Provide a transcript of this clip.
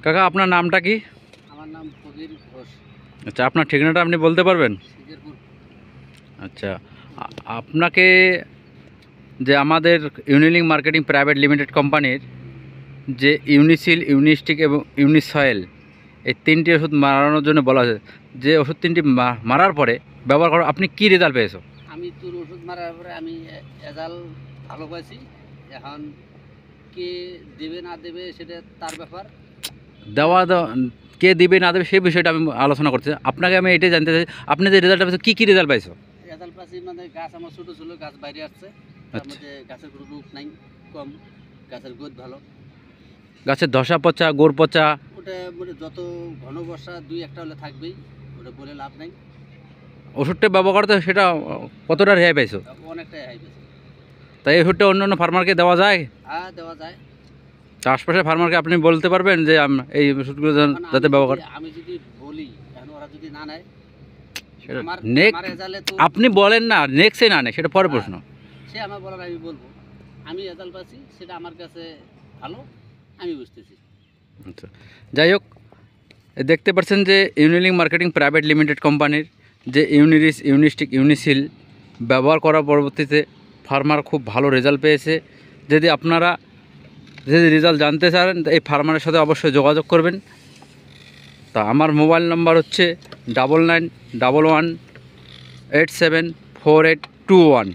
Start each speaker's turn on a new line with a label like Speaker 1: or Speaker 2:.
Speaker 1: কাকা আপনার নামটা কি?
Speaker 2: আমার নাম কবির ঘোষ।
Speaker 1: আচ্ছা, আপনার ঠিকানাটা আপনি বলতে পারবেন?
Speaker 2: শিকারপুর।
Speaker 1: আচ্ছা, আপনাকে যে আমাদের ইউনিলিঙ্ক মার্কেটিং প্রাইভেট লিমিটেড কোম্পানির যে ইউনিসিল, ইউনিস্টিক এবং ইউনিসয়েল এই তিনটি ওষুধ মারানোর জন্য বলা হয়েছে, যে ওষুধ তিনটি মারার পরে ব্যবহার করো, আপনি কি রেজাল্ট পেয়েছো?
Speaker 2: আমি তোর ওষুধ মারার পরে আমি রেজাল্ট ভালো পাইছি। এখন কে দেবে না দেবে সেটা তার ব্যাপার।
Speaker 1: কে দিবে না দেবে সেই বিষয়টা আমি আলোচনা করছি। আপনাকে আমি এটাই জানতে চাই, আপনি যে রেজাল্ট পাইছো কী রেজাল্ট পাইছো?
Speaker 2: রেজাল্ট পাইছি মানে গাছ আমার ছোটো ছিল, গাছ বাইরে আসছে, তার মধ্যে গাছের কোনো রোগ নাই, কম, গাছের গ্রোথ ভালো,
Speaker 1: গাছের ধসা পচা, গোড় পচা
Speaker 2: ওটা মানে যত ঘন বর্ষা 2-1টা হলে থাকবেই, ওটা বলে লাভ নাই।
Speaker 1: ওষুধটা ব্যবহার করতে সেটা কতটা রেহাই পাইছো?
Speaker 2: অনেকটাই হাই পেয়েছে।
Speaker 1: তাই এই ওষুধটা অন্য অন্য ফার্মারকে দেওয়া যায়?
Speaker 2: হ্যাঁ, দেওয়া যায়।
Speaker 1: আশপাশের ফার্মারকে আপনি বলতে পারবেন যে এই ওষুধগুলো যাতে ব্যবহার করে?
Speaker 2: আমি যদি বলি, এখন ওরা যদি না নেয়,
Speaker 1: সেটা
Speaker 2: আমার রেজাল্টে তো
Speaker 1: আপনি বলেন না, নেক্সটে না নেয় সেটা পরে প্রশ্ন।
Speaker 2: সে আমার বলার আমি বলবো, আমি রেজাল্ট পাচ্ছি সেটা আমার কাছে ভালো, আমি বুঝতেছি।
Speaker 1: আচ্ছা, যাই হোক, দেখতে পাচ্ছেন যে ইউনিলিঙ্ক মার্কেটিং প্রাইভেট লিমিটেড কোম্পানির যে ইউনিরিস, ইউনিস্টিক, ইউনিসিল ব্যবহার করার পরবর্তীতে ফার্মার খুব ভালো রেজাল্ট পেয়েছে। যদি আপনারা রেজাল্ট জানতে চান এই ফার্মারের সাথে অবশ্যই যোগাযোগ করবেন। তা আমার মোবাইল নাম্বার হচ্ছে 9911874821।